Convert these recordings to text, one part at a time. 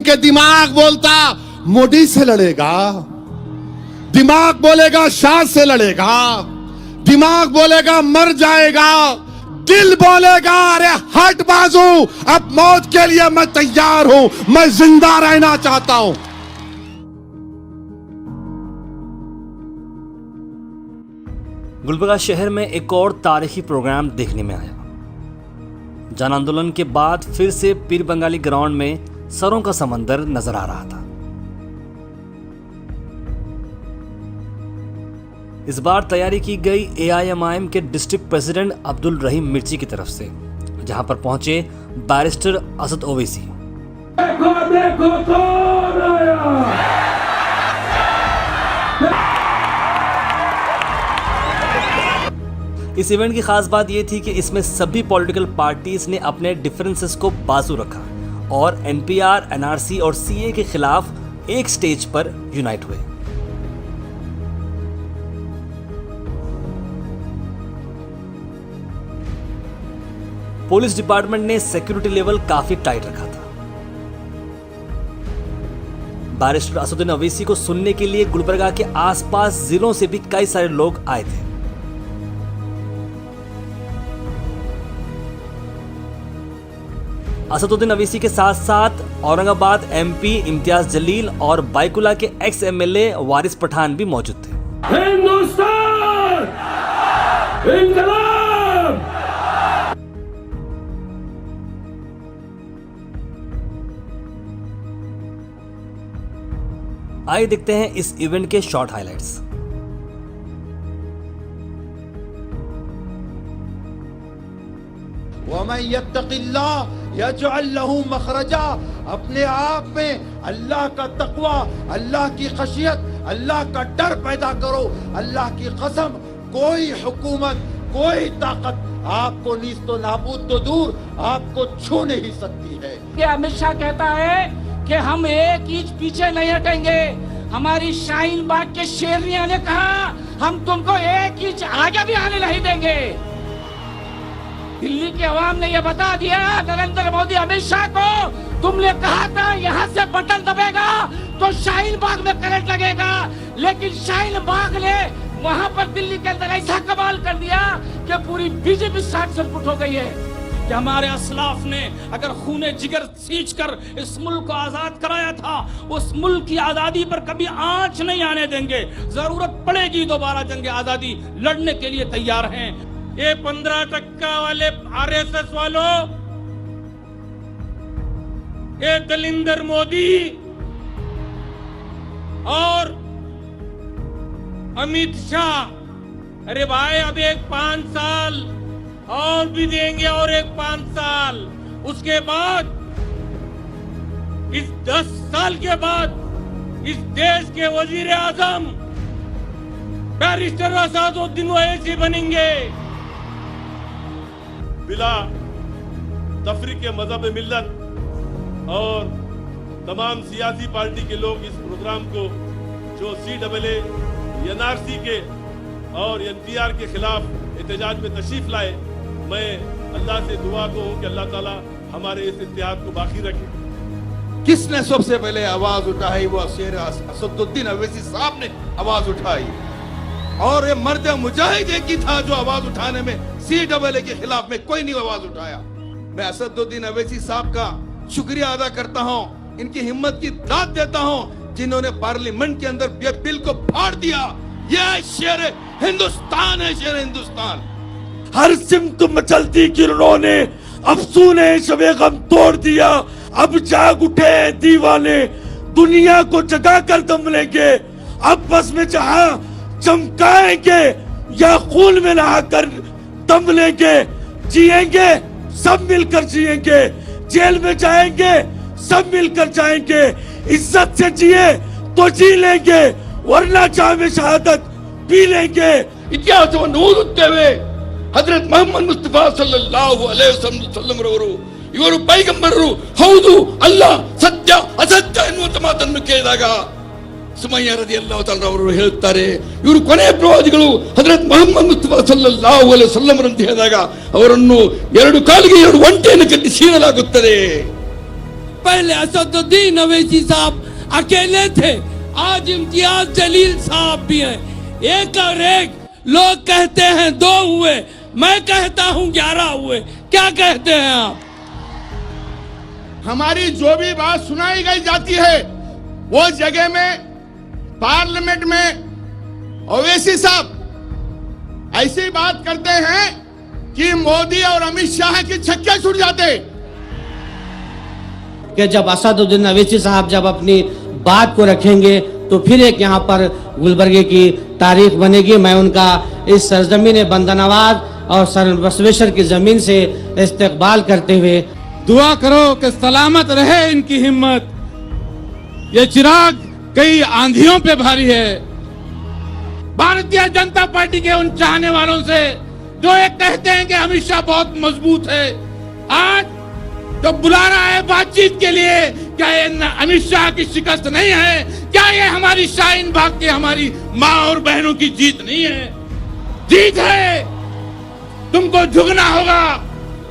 क्योंकि दिमाग बोलता मोदी से लड़ेगा, दिमाग बोलेगा शाह से लड़ेगा, दिमाग बोलेगा मर जाएगा, दिल बोलेगा अरे हट बाजू, अब मौत के लिए मैं तैयार हूं, मैं जिंदा रहना चाहता हूं। गुलबर्गा शहर में एक और तारीखी प्रोग्राम देखने में आया। जन आंदोलन के बाद फिर से पीर बंगाली ग्राउंड में सरों का समंदर नजर आ रहा था। इस बार तैयारी की गई AIMIM के डिस्ट्रिक्ट प्रेसिडेंट अब्दुल रहीम मिर्ची की तरफ से, जहां पर पहुंचे बैरिस्टर असद ओवैसी। देखो देखो कौन आया। इस इवेंट की खास बात यह थी कि इसमें सभी पॉलिटिकल पार्टीज ने अपने डिफरेंसेस को बाजू रखा और NPR, NRC और CA के खिलाफ एक स्टेज पर यूनाइट हुए। पुलिस डिपार्टमेंट ने सिक्योरिटी लेवल काफी टाइट रखा था। बैरिस्टर असदुद्दीन ओवैसी को सुनने के लिए गुलबर्गा के आसपास जिलों से भी कई सारे लोग आए थे। असदुद्दीन ओवैसी के साथ साथ औरंगाबाद MP इम्तियाज जलील और बायकुला के ex-MLA वारिस पठान भी मौजूद थे। हिंदुस्तान इंकलाब। आइए देखते हैं इस इवेंट के शॉर्ट हाइलाइट्स। वमन यत्तकिल्लाह यजअल लहू मखरजा। अपने आप में अल्लाह का तकवा, अल्लाह की खशियत, अल्लाह का डर पैदा करो। अल्लाह की कसम, कोई हुकूमत, कोई ताकत आपको नीस्तो नाबूद तो दूर, आपको छू नहीं सकती है। ये अमित शाह कहता है कि हम एक इंच पीछे नहीं हटेंगे। हमारी शाहीन बाग के शेरनिया ने कहा हम तुमको एक इंच आगे भी आने नहीं देंगे। दिल्ली के अवाम ने यह बता दिया नरेंद्र मोदी अमित शाह को, तुमने कहा था यहाँ से बटन दबेगा तो शाहीन बाग में करंट लगेगा, लेकिन शाहीन बाग ने वहाँ पर दिल्ली के अंदर ऐसा कमाल कर दिया कि पूरी बीजेपी शॉर्ट सर्किट हो गई है। कि हमारे असलाफ ने अगर खूने जिगर सींच कर इस मुल्क को आजाद कराया था, उस मुल्क की आजादी पर कभी आंच नहीं आने देंगे। जरूरत पड़ेगी दोबारा जंग आजादी लड़ने के लिए तैयार हैं। ये 15% वाले RSS वालों, ये दलिंदर मोदी और अमित शाह, अरे भाई अब एक 5 साल और भी देंगे और एक 5 साल, उसके बाद इस 10 साल के बाद इस देश के वजीर आजम बैरिस्टर असदुद्दीन ओवैसी बनेंगे। बिला तफरीक मजहब मिल्लत और तमाम सियासी पार्टी के लोग इस प्रोग्राम को जो CAA, NRC के और NPR के खिलाफ एहतजाज में तशरीफ लाए, मैं अल्लाह से दुआ को हूं कि अल्लाह ताला हमारे इस इत्तेहाद को बाकी रखे। किसने सबसे पहले आवाज उठाई? वो शेर असदुद्दीन ओवैसी साहब ने आवाज उठाई, और ये मर्द मुजाहिद एक ही था जो आवाज उठाने में CAA के खिलाफ में कोई नहीं आवाज उठाया। मैं असदुद्दीन ओवैसी साहब का शुक्रिया अदा करता हूं, इनकी हिम्मत की दाद देता हूं, जिन्होंने पार्लियामेंट के अंदर ये बिल को फाड़ दिया। ये शेर हिंदुस्तान है, शेर हिंदुस्तान। हर सिमत मचलती किरणों ने अफसूने शबे गम तोड़ दिया। अब जाग उठे दीवाने, दुनिया को जगा कर दम लेंगे। अब बस में चाहा चमकाएंगे या खून में नहाकर दम लेंगे। जिएंगे सब मिलकर जिएंगे, जेल में जाएंगे सब मिलकर जाएंगे। इज्जत से जिए तो जी लेंगे, वरना जामे शहादत पी लेंगे। ಇತಿಹಾಸವನ್ನು ಓದುತ್ತೇವೆ. ಹಜರತ್ ಮೊಹಮ್ಮದ್ ಮುಸ್ತಫಾ ಸಲ್ಲಲ್ಲಾಹು ಅಲೈಹಿ ವಸಲ್ಲಂ ರವರು ಇವರು ಪೈಗಂಬರರು ಹೌದು, ಅಲ್ಲ ಸತ್ಯ ಅಸತ್ಯ ಎನ್ನುವಂತ ಮಾತನ್ನು ಕೇಳಿದಾಗ ಸುಮಯ್ಯ ರದಿಯಲ್ಲಾಹು ತಆಲಾ ಅವರು ಹೇಳುತ್ತಾರೆ, ಇವರು ಕೊನೆಯ ಪ್ರವಾದಿಗಳು ಹಜರತ್ ಮೊಹಮ್ಮದ್ ಮುಸ್ತಫಾ ಸಲ್ಲಲ್ಲಾಹು ಅಲೈಹಿ ವಸಲ್ಲಂ ಅಂತ ಹೇಳಿದಾಗ ಅವರನ್ನು 2 ಕಾಲಿಗೆ 2 ಒಂಟೆಯನ್ನು ಕಟ್ಟಿ ಸೀಳಲಾಗುತ್ತದೆ. पहले असदुद्दीन अवैसी साहब अकेले थे, आज इम्तियाज जलील साहब भी हैं। एक और एक लोग कहते हैं 2 हुए, मैं कहता हूं 11 हुए। क्या कहते हैं आप? हमारी जो भी बात सुनाई गई जाती है वो जगह में पार्लियामेंट में ओवैसी साहब ऐसी बात करते हैं कि मोदी और अमित शाह की छक्के छूट जाते। कि जब असदुद्दीन अवैसी साहब जब अपनी बात को रखेंगे तो फिर एक यहाँ पर गुलबर्गे की तारीख बनेगी। मैं उनका इस सरजमीन बंदनवाज और सर बसवेश्वर की जमीन से इस्तकबाल करते हुए दुआ करो कि सलामत रहे इनकी हिम्मत। ये चिराग कई आंधियों पे भारी है। भारतीय जनता पार्टी के उन चाहने वालों से जो एक कहते हैं कि अमित शाह बहुत मजबूत है, आज जो बुला रहा है बातचीत के लिए, क्या ये अमित शाह की शिकस्त नहीं है? क्या ये हमारी शाहीन बाग के हमारी माँ और बहनों की जीत नहीं है? जीत है, तुमको झुकना होगा।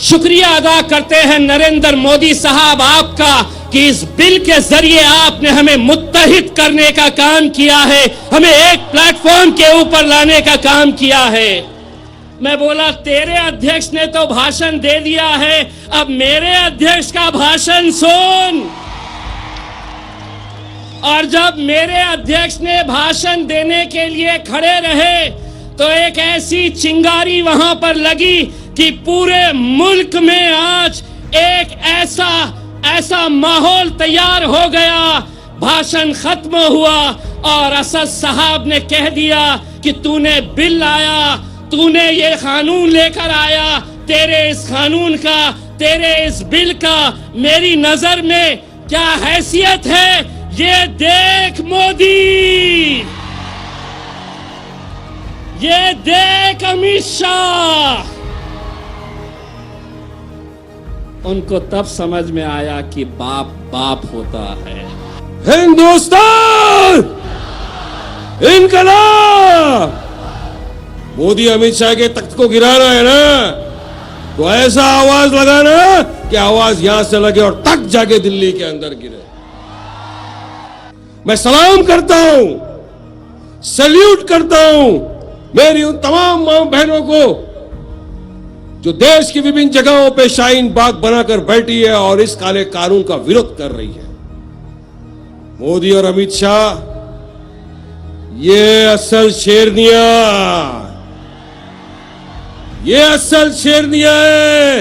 शुक्रिया अदा करते हैं नरेंद्र मोदी साहब आपका कि इस बिल के जरिए आपने हमें मुत्तहिद करने का काम किया है, हमें एक प्लेटफॉर्म के ऊपर लाने का काम किया है। मैं बोला तेरे अध्यक्ष ने तो भाषण दे दिया है, अब मेरे अध्यक्ष का भाषण सुन। और जब मेरे अध्यक्ष ने भाषण देने के लिए खड़े रहे तो एक ऐसी चिंगारी वहां पर लगी कि पूरे मुल्क में आज एक ऐसा माहौल तैयार हो गया। भाषण खत्म हुआ और असद साहब ने कह दिया कि तूने बिल लाया, तूने ये कानून लेकर आया, तेरे इस कानून का, तेरे इस बिल का मेरी नजर में क्या हैसियत है ये देख मोदी, ये देख अमित शाह। उनको तब समझ में आया कि बाप बाप होता है। हिंदुस्तान इनकलाब। मोदी अमित शाह के तख्त को गिराना है ना, तो ऐसा आवाज लगाना कि आवाज यहां से लगे और तक जाके दिल्ली के अंदर गिरे। मैं सलाम करता हूं, सैल्यूट करता हूं मेरी उन तमाम मां बहनों को जो देश की विभिन्न जगहों पे शाहीन बाग बनाकर बैठी है और इस काले कानून का विरोध कर रही है। मोदी और अमित शाह ये असल शेरनियां, ये असल शेरनियां है।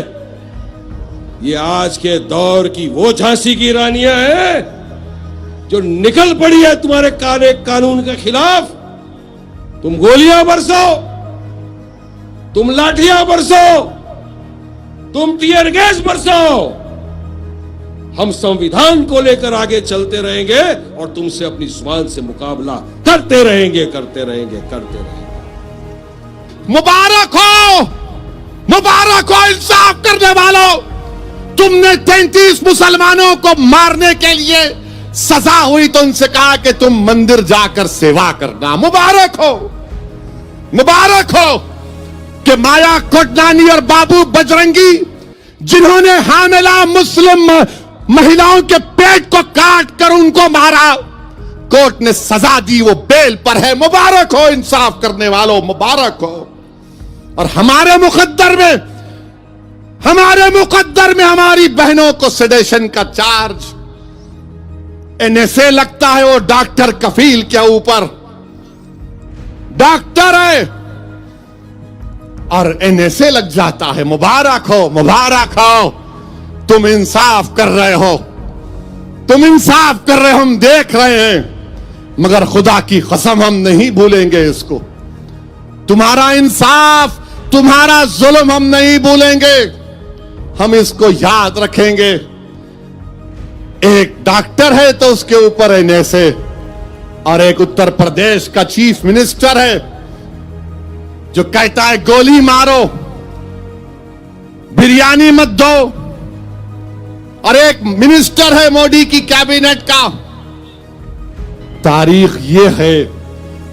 ये आज के दौर की वो झांसी की रानियां हैं जो निकल पड़ी है तुम्हारे काले कानून के खिलाफ। तुम गोलियां बरसो, तुम लाठियां बरसो, तुम टीयर गैस बरसो, हम संविधान को लेकर आगे चलते रहेंगे और तुमसे अपनी जुबान से मुकाबला करते रहेंगे, करते रहेंगे, करते रहेंगे। मुबारक हो, मुबारक हो इंसाफ करने वालों। तुमने 33 मुसलमानों को मारने के लिए सजा हुई तो उनसे कहा कि तुम मंदिर जाकर सेवा करना। मुबारक हो, मुबारक हो कि माया कोटलानी और बाबू बजरंगी जिन्होंने हामिला मुस्लिम महिलाओं के पेट को काट कर उनको मारा, कोर्ट ने सजा दी, वो बेल पर है। मुबारक हो इंसाफ करने वालों, मुबारक हो। और हमारे मुकद्दर में हमारी बहनों को सेडेशन का चार्ज एनएसए लगता है। वो डॉक्टर कफील के ऊपर डॉक्टर है और एनएसए लग जाता है। मुबारक हो, मुबारक हो। तुम इंसाफ कर रहे हो, तुम इंसाफ कर रहे हो, हम देख रहे हैं, मगर खुदा की कसम हम नहीं भूलेंगे इसको। तुम्हारा इंसाफ, तुम्हारा जुल्म हम नहीं भूलेंगे, हम इसको याद रखेंगे। एक डॉक्टर है तो उसके ऊपर एनएसए, और एक उत्तर प्रदेश का चीफ मिनिस्टर है जो कहता है गोली मारो, बिरयानी मत दो, और एक मिनिस्टर है मोदी की कैबिनेट का। तारीख ये है,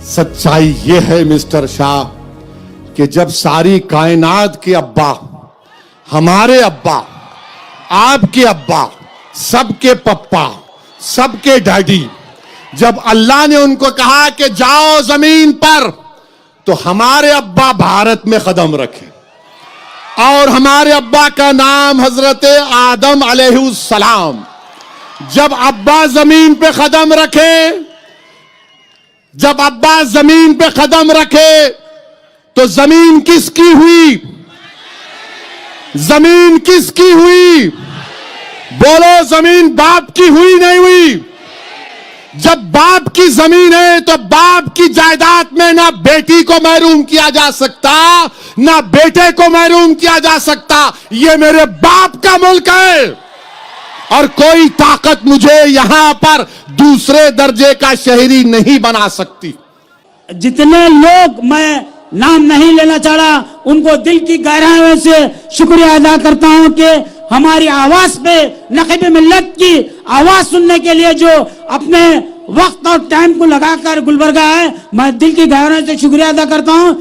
सच्चाई ये है मिस्टर शाह कि जब सारी कायनात के अब्बा, हमारे अब्बा, आपके अब्बा, सबके पप्पा, सबके डैडी, जब अल्लाह ने उनको कहा कि जाओ जमीन पर, तो हमारे अब्बा भारत में कदम रखे और हमारे अब्बा का नाम हजरत आदम अलैहिस्सलाम। जब अब्बा जमीन पे कदम रखे, जब अब्बा जमीन पे कदम रखे, तो जमीन किसकी हुई? जमीन किसकी हुई? बोलो, जमीन बाप की हुई नहीं हुई? जब बाप की जमीन है तो बाप की जायदाद में ना बेटी को महरूम किया जा सकता, ना बेटे को महरूम किया जा सकता। ये मेरे बाप का मुल्क है और कोई ताकत मुझे यहां पर दूसरे दर्जे का शहरी नहीं बना सकती। जितने लोग, मैं नाम नहीं लेना चाह रहा, उनको दिल की गहराइयों से शुक्रिया अदा करता हूं कि हमारी आवाज पे, नक़ीब मिल्लत की आवाज सुनने के लिए जो अपने वक्त और टाइम को लगाकर गुलबर्गा है, मैं दिल की गहराइयों से शुक्रिया अदा करता हूं।